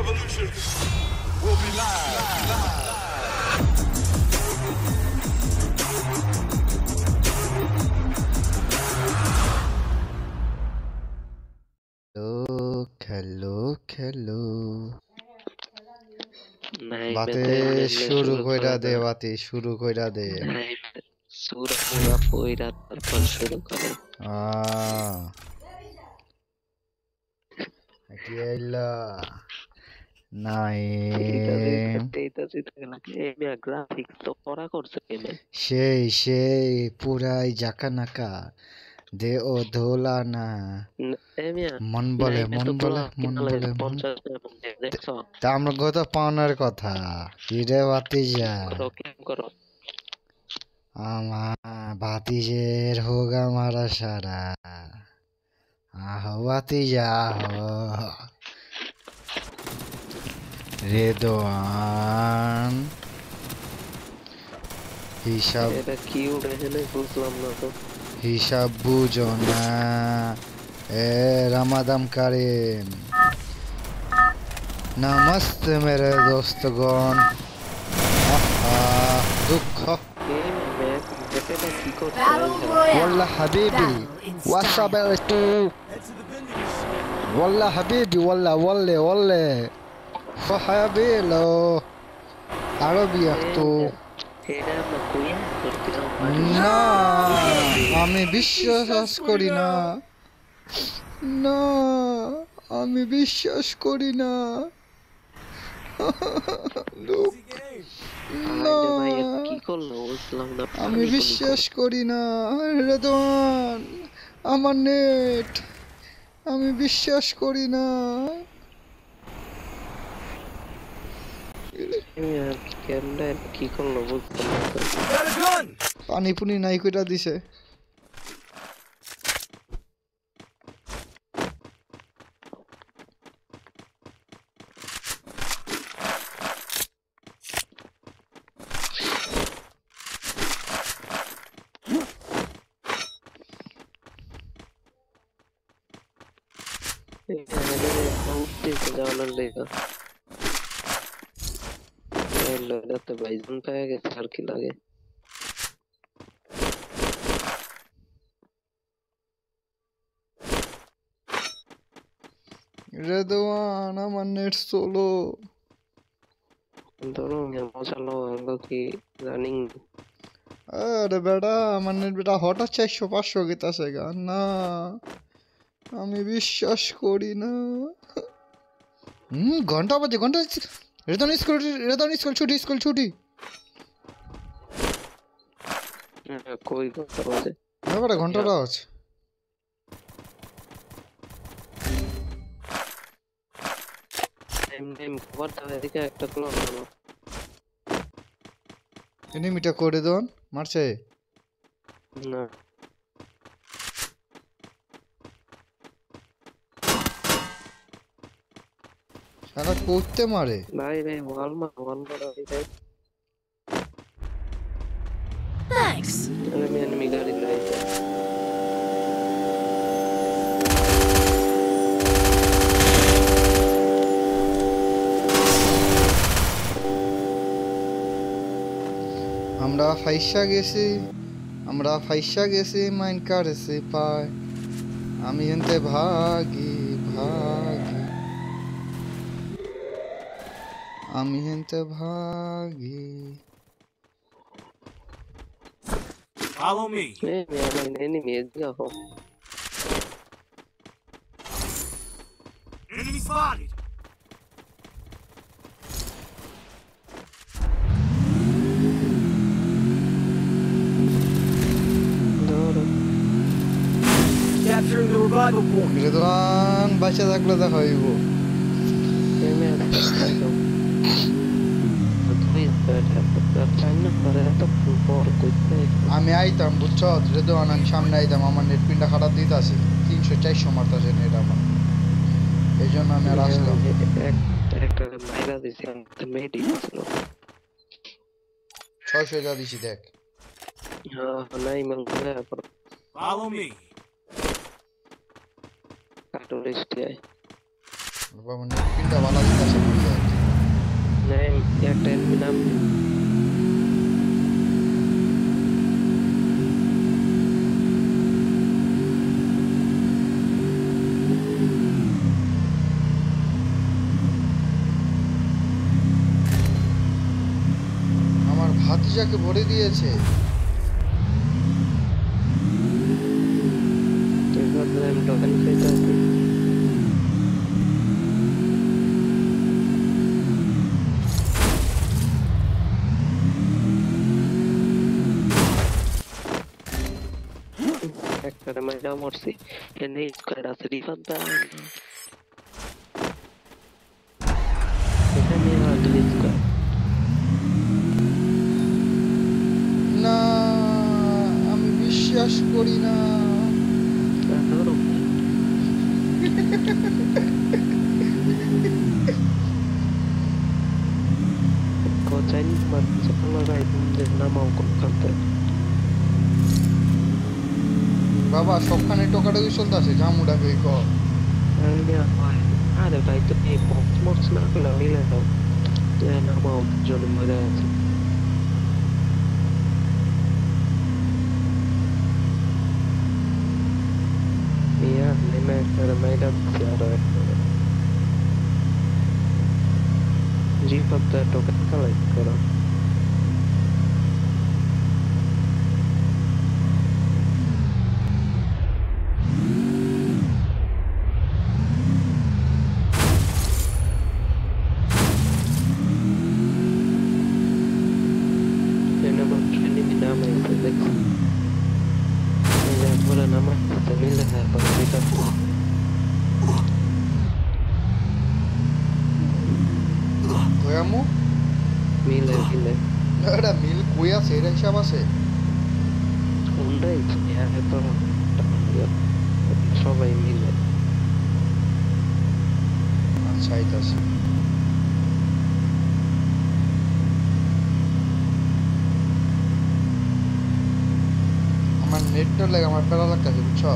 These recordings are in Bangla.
revolution will be live. খেলো বাতে শুরু কইরা দে বাতি শুরু কইরা দে সুরা পুরা পয়রা তারপর শুরু করে কি আইলা নাই গ্রাফিক্স তো করা করছে সেই পুরাই জাকা নাকা দে ও ধোলা না মন বলে তা আমরা গত পাওনার কথা হিরে বাতিজা আমার বাতিজের হোগা মারা সারা আহো বাতিজা রেদোয়ান হিসাব কি উঠেছে বুঝলাম না তো হিসাব বুঝো না এ রামাদাম কারিম नमस्ते मेरे दोस्तगण दुख والله حبيبي وصبرت والله حبيبي والله فحبيلو عربي اختو না আমি বিশ্বাস করি না না আমি বিশ্বাস করি না আমি বিশ্বাস করি না রেদওয়ান আমার নেট আমি বিশ্বাস করি না কি করলো পানি পুনি নাই কইরা দিছে আর কি লাগে রেদওয়ান আমার নেট সোলো ধরো মশালো কি রানিং আরে বেটা আমার নেট বেটা হঠাৎ 400-500 গেতাছে গা না আমি বিশ্বাস করি না ঘন্টা বাজে ঘন্টা রেদওয়ান স্কুল ছুটি কই ঘন্টা বাজে না বেটা ঘন্টাটা আছে খবর দাও এদিকে একটা ক্লোজ করো এনিমিটা করে দেন মারছে না শালা করতে মারে ভাই ওয়াল মারা ভাই Thanks. enemy গাড়ি লাইছে আমরা ফাইসা গেছি মাইন কারেছি পায় আমি এনতে ভাগি আমি এনতে ভাগি Follow me. enemy এদিকে হো Enemy spotted. Capturing the revival point. Redwan বাঁচা থাকলে দেখা হইব আমি আইতাম বুঝছ রেদওয়ান আমি সামনে আইতাম আমার নেট পিনটা খারাপ দিতে আছে 300-400 মারতাছে নেট আমার এই জন্য আমি আর আসলাম একটা মাইরা দিছিলাম মেডি ছিল 600 যা দিছি দেখ নাই মন করে Follow me. কাটুরিস্ট বাবা নেট পিনটা ভালো দিতে আছে একটা এনিমি নাম আমার ভাতিজাকে ভরে দিয়েছে। আমি টোকেন খাইতে আছি। একটা মাইরা মরছি এনে স্কোয়াড আছে রিফাত দা এখানে আছে স্কোয়াড না, আমি বিশ্বাস করি না। ধরো কোচাইন মারছে লাগাই যে নামাও কোন করতে বাবা সবখানে টোকাটুকি চলতেছে, জামুডা কই ক। আরে ভাই তো এই বক্স মক্স না করলে মিলে দাও নামাও জন্য মজা আছে ইয়া নেমে একটা মাইরা দিচ্ছে আরো একটা জি পাতা টোকেন কালেক্ট করো কয়ামু মিলে মিলে এটা মিল কই আছে, এর হিসাব আছে। কোনটাই এত সবাই মিলে আচ্ছা আইতাছে। আমার নেটটা লাগে আমার প্যারা লাগতেছে, বুঝছো?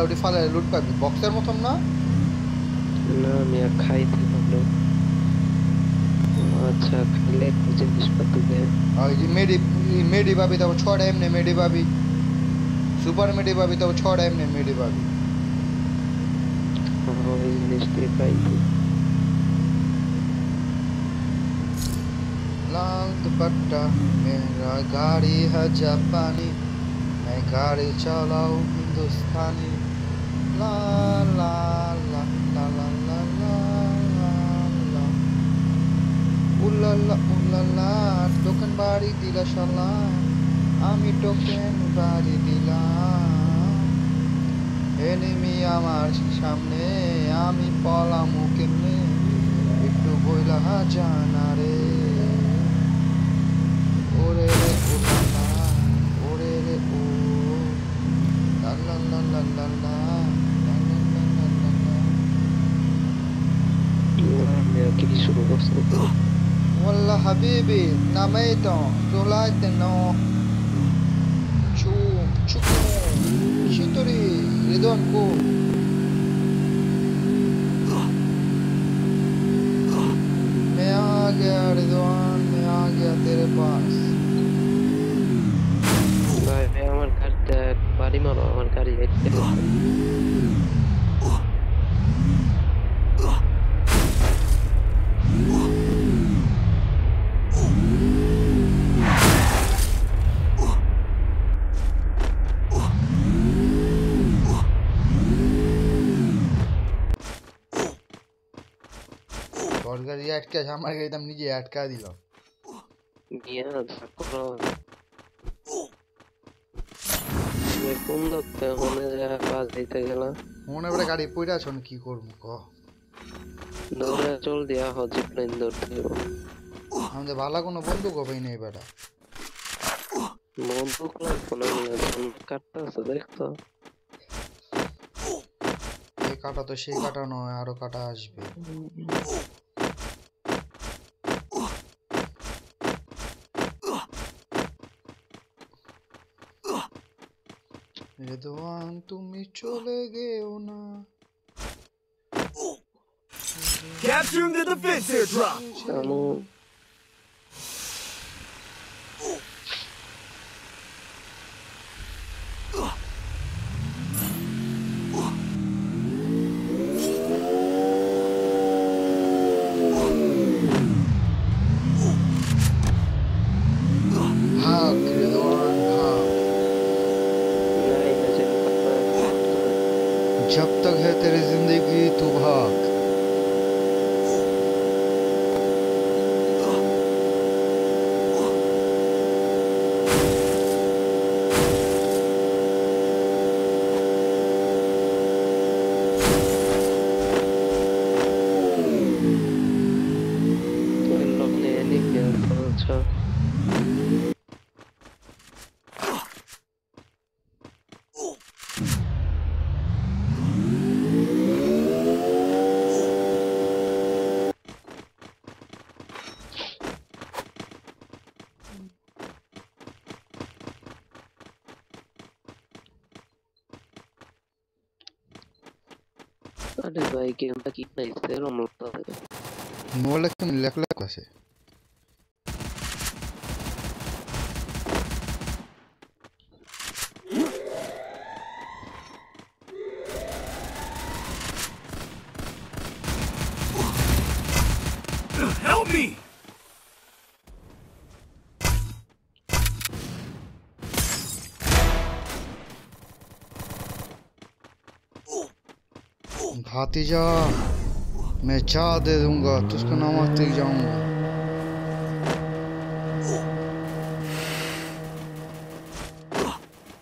ওটি ফালে লুট পাবি বক্সের মতন না? না আমি আর খাইতে পারলো আচ্ছা খাইলে জিনিসপত্র দেয় আর মেডি পাবি, তারপর 6টা এমনি মেডি পাবি, সুপার মেডি পাবি, তারপর 6টা এমনি মেডি পাবি। ওই জিনিস দিয়ে পাইছি लाल दुपट्टा मेरा गाड़ी है जापानी, मैं गाड़ी चलाऊं हिंदुस्तानी। ला ला ला ला ला ला ला ला ला উল্লাল্লা টোকেন বাড়ি দিলা শালা, আমি টোকেন বাড়ি দিলাম। এনিমি আমার সামনে, আমি পলামু কেমনে, একটু বইলা জানা রে। ওরে রে উল্লাল্লা, ওরে রে ও লা লা লা লা লা লা লা লা লা লা লা লা। আমি আর কি শুরু করছি والله حبيبي نميت طلعت انه شو تريد رضوان को मैं आ गया रिदवान, मैं आ गया तेरे पास। ভাই আমার গাড়িতে বাড়ি মারো আমার গাড়ি গাড়ি আটকে আমার গাড়ি দাম নিজে আটকা দিল। নিয়ে করো কোন দত্তে মনে যায় বাস দিতে গেলাম মনে করে গাড়ি পয়রা আছো কি করবো ক? দৌড়ে চল দিয়া হচ্ছে প্লেন ধরতে যাবো আমাদের ভালো কোনো বন্দুক হবে নেই বেটা। বন্দুক লাগবো না কাটতে আছে দেখতো কাটা তো সেই কাটা নয়, আরো কাটা আসবে। রেদওয়ান তুমি চলে গেও না। Capturing the defense airdrop. আমু ভাগ রেদওয়ান ভাগ। नहीं मुझे नहीं पता जब तक है तेरी जिंदगी तू भाग। इन लोग ने ये नहीं किया तो अच्छा अरे भाई गेम का कितना इससे रोम लगता है মোবাইলটা কেমন লেখ লেখ আছে? Help me! भातीजा मैं चाह दे दूंगा, तुझको नमाते ही जाऊंगा।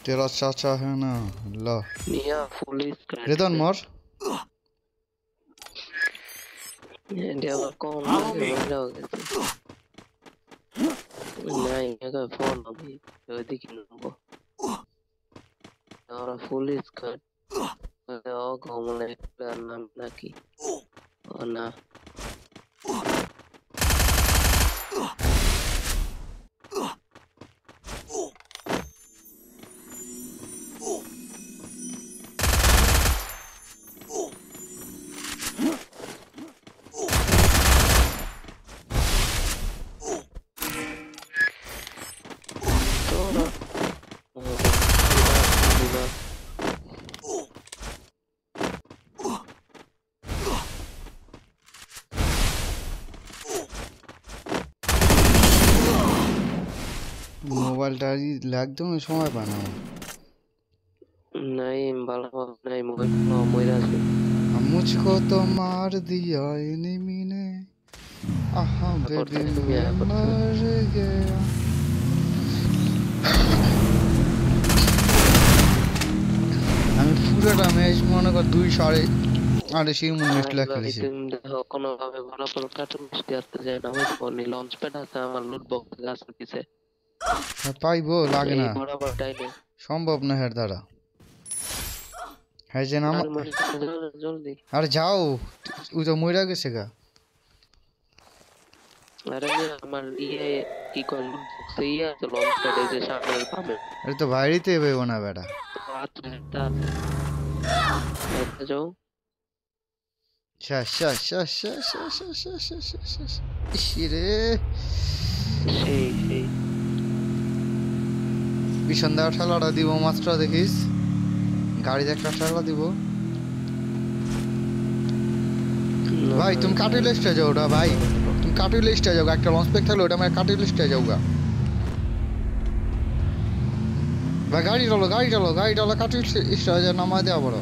तेरा चाचा है ना ला। मियां पुलिस का रेदन मार। इंडिया का कौन Follow me. जाओगे नहीं मेरा फोन अभी जो दिखी ना और पुलिस का और घूमने का नाम ना की और ना মোবাইলটা একদমই সময় পায় না। नहीं बाला नहीं मोबाइल से मुझको तो मार दिया एनिमी ने, आहा बेबी मैं मर गया। আমি পুরোটা ম্যাচ মনে কর 2:38 মিনিট খেলেছি। কোনো ভাবে বরাবর কার্টুন মিষ্টি আসতে যায় না হয় ফোনে লঞ্চ প্যাড আছে আমার লুট বক্স গাছের পিছে পাইবো লাগে না, বরাবর টাইনে সম্ভব না এর দ্বারা। হ্যাঁ যে নাম জলদি আরে যাও, ওই তো মইরা গেছে গা। আরে আমার ইয়ে কি কল লুট বক্স ইয়ে আছে লঞ্চ প্যাডে যে সামনে পাবে আরে তো বাইরেতে পাইবো না বেটা। রাতটা যাও ইরে সেই পিছন দেওয়া ঠেলাটা দিব মাত্র, দেখিস গাড়িতে একটা ঠেলা দিব। ভাই তুমি কাটি লিস্টে যাও ওটা, ভাই তুমি কাটি লিস্টে যাও, একটা লঞ্চ প্যাক থাকলে ওটা আমার কাটি লিস্টে যাও গা। ভাই গাড়ি টালো কাটি লিস্টে নামা দেওয়া বড়।